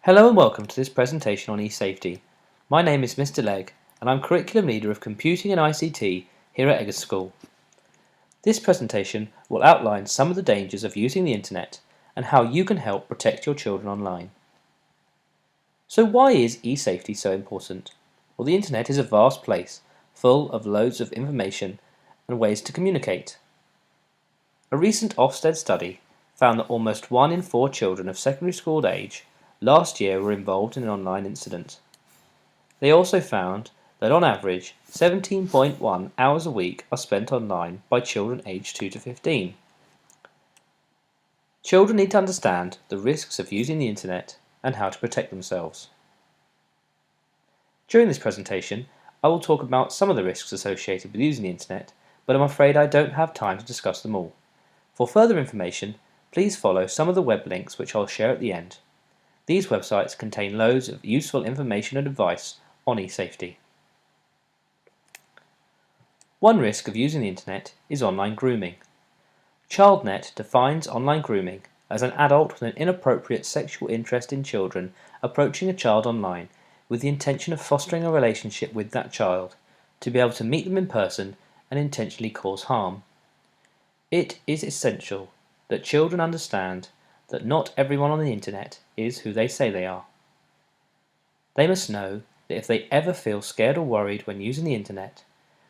Hello and welcome to this presentation on Esafety. My name is Mr. Legg and I'm Curriculum Leader of Computing and ICT here at Eggers School. This presentation will outline some of the dangers of using the internet and how you can help protect your children online. So why is Esafety so important? Well, the internet is a vast place full of loads of information and ways to communicate. A recent Ofsted study found that almost 1 in 4 children of secondary school age last year were involved in an online incident. They also found that on average 17.1 hours a week are spent online by children aged 2 to 15. Children need to understand the risks of using the internet and how to protect themselves. During this presentation, I will talk about some of the risks associated with using the internet, but I'm afraid I don't have time to discuss them all. For further information, please follow some of the web links which I'll share at the end. These websites contain loads of useful information and advice on Esafety. One risk of using the internet is online grooming. ChildNet defines online grooming as an adult with an inappropriate sexual interest in children approaching a child online with the intention of fostering a relationship with that child, to be able to meet them in person and intentionally cause harm. It is essential that children understand that not everyone on the internet is who they say they are. They must know that if they ever feel scared or worried when using the internet,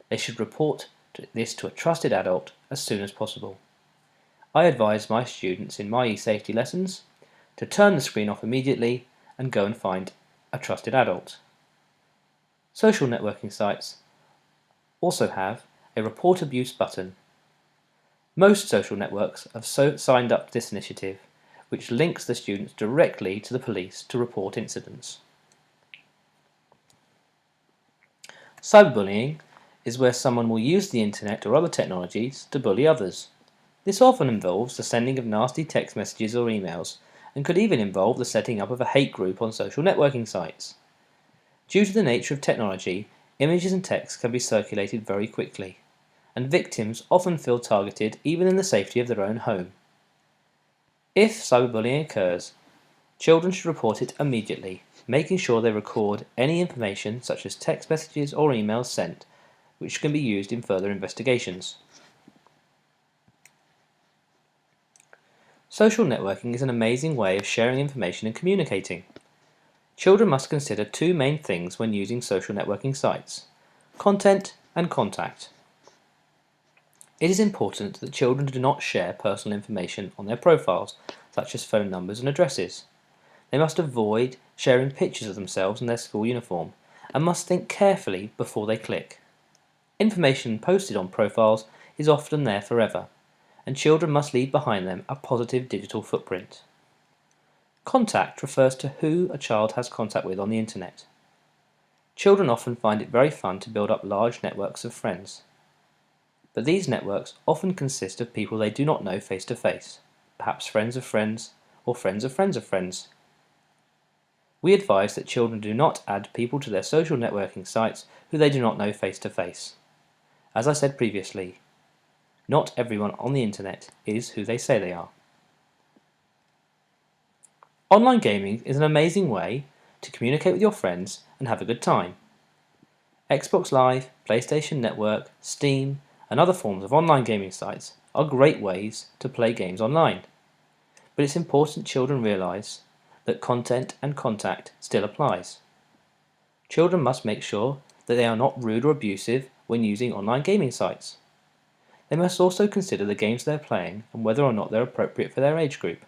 they should report this to a trusted adult as soon as possible. I advise my students in my Esafety lessons to turn the screen off immediately and go and find a trusted adult. Social networking sites also have a report abuse button. Most social networks have signed up to this initiative, which links the students directly to the police to report incidents. Cyberbullying is where someone will use the internet or other technologies to bully others. This often involves the sending of nasty text messages or emails, and could even involve the setting up of a hate group on social networking sites. Due to the nature of technology, images and text can be circulated very quickly, and victims often feel targeted even in the safety of their own home. If cyberbullying occurs, children should report it immediately, making sure they record any information such as text messages or emails sent, which can be used in further investigations. Social networking is an amazing way of sharing information and communicating. Children must consider two main things when using social networking sites: content and contact. It is important that children do not share personal information on their profiles, such as phone numbers and addresses. They must avoid sharing pictures of themselves in their school uniform, and must think carefully before they click. Information posted on profiles is often there forever, and children must leave behind them a positive digital footprint. Contact refers to who a child has contact with on the internet. Children often find it very fun to build up large networks of friends. But these networks often consist of people they do not know face to face, perhaps friends of friends or friends of friends of friends. We advise that children do not add people to their social networking sites who they do not know face to face. As I said previously, not everyone on the internet is who they say they are. Online gaming is an amazing way to communicate with your friends and have a good time. Xbox Live, PlayStation Network, Steam, and other forms of online gaming sites are great ways to play games online. But it's important children realise that content and contact still applies. Children must make sure that they are not rude or abusive when using online gaming sites. They must also consider the games they're playing and whether or not they're appropriate for their age group.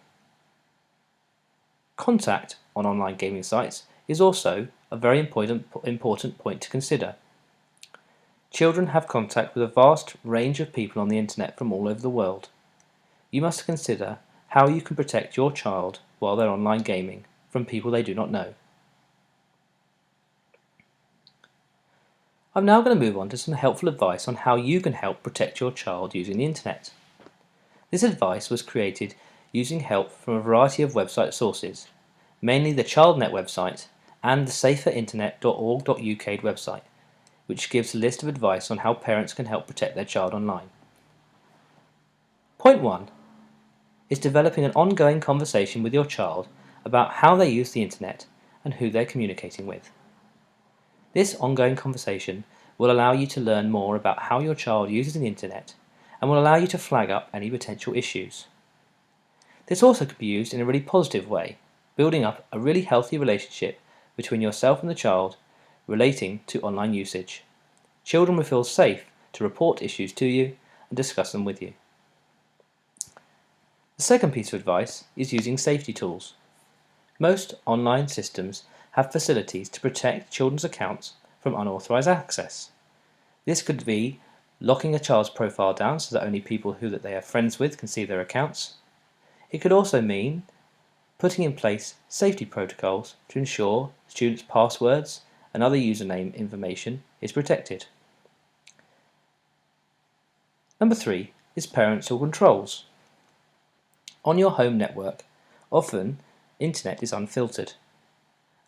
Contact on online gaming sites is also a very important point to consider. Children have contact with a vast range of people on the internet from all over the world. You must consider how you can protect your child while they're online gaming from people they do not know. I'm now going to move on to some helpful advice on how you can help protect your child using the internet. This advice was created using help from a variety of website sources, mainly the ChildNet website and the saferinternet.org.uk website, which gives a list of advice on how parents can help protect their child online. Point 1 is developing an ongoing conversation with your child about how they use the internet and who they're communicating with. This ongoing conversation will allow you to learn more about how your child uses the internet and will allow you to flag up any potential issues. This also could be used in a really positive way, building up a really healthy relationship between yourself and the child relating to online usage. Children will feel safe to report issues to you and discuss them with you. The second piece of advice is using safety tools. Most online systems have facilities to protect children's accounts from unauthorized access. This could be locking a child's profile down so that only people who they are friends with can see their accounts. It could also mean putting in place safety protocols to ensure students' passwords and other username information is protected. Number 3 is parental controls. On your home network, often internet is unfiltered.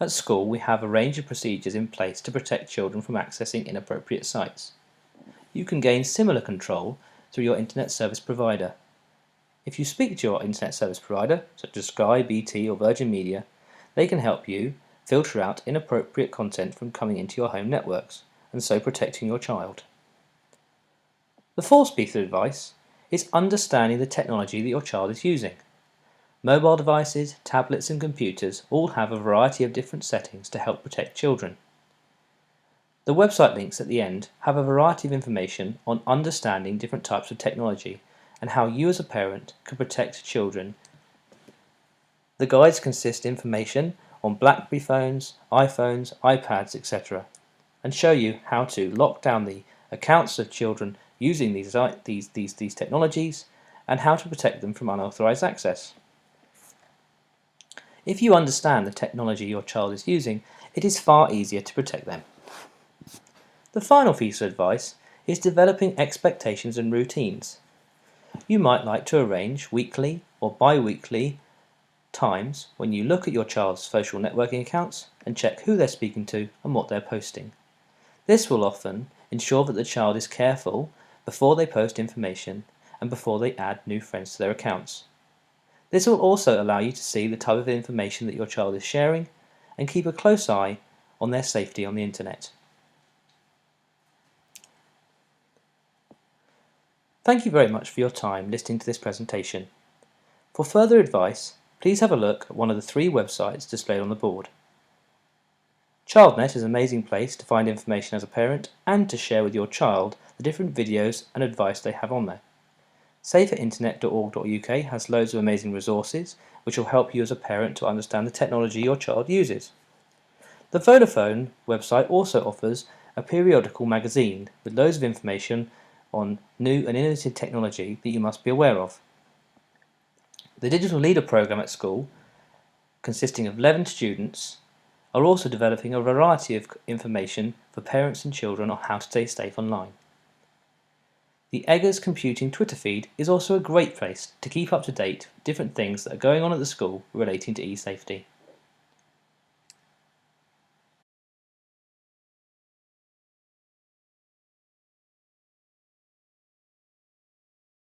At school, we have a range of procedures in place to protect children from accessing inappropriate sites. You can gain similar control through your internet service provider. If you speak to your internet service provider, such as Sky, BT or Virgin Media, they can help you filter out inappropriate content from coming into your home networks, and so protecting your child. The fourth piece of advice is understanding the technology that your child is using. Mobile devices, tablets and computers all have a variety of different settings to help protect children. The website links at the end have a variety of information on understanding different types of technology and how you as a parent can protect children. The guides consist of information on BlackBerry phones, iPhones, iPads, etc. and show you how to lock down the accounts of children using these technologies and how to protect them from unauthorized access. If you understand the technology your child is using, it is far easier to protect them. The final piece of advice is developing expectations and routines. You might like to arrange weekly or bi-weekly times when you look at your child's social networking accounts and check who they're speaking to and what they're posting. This will often ensure that the child is careful before they post information and before they add new friends to their accounts. This will also allow you to see the type of information that your child is sharing and keep a close eye on their safety on the internet. Thank you very much for your time listening to this presentation. For further advice, please have a look at one of the 3 websites displayed on the board. ChildNet is an amazing place to find information as a parent and to share with your child the different videos and advice they have on there. Saferinternet.org.uk has loads of amazing resources which will help you as a parent to understand the technology your child uses. The Vodafone website also offers a periodical magazine with loads of information on new and innovative technology that you must be aware of. The Digital Leader program at school, consisting of 11 students, are also developing a variety of information for parents and children on how to stay safe online. The Eggers Computing Twitter feed is also a great place to keep up to date with different things that are going on at the school relating to e-safety.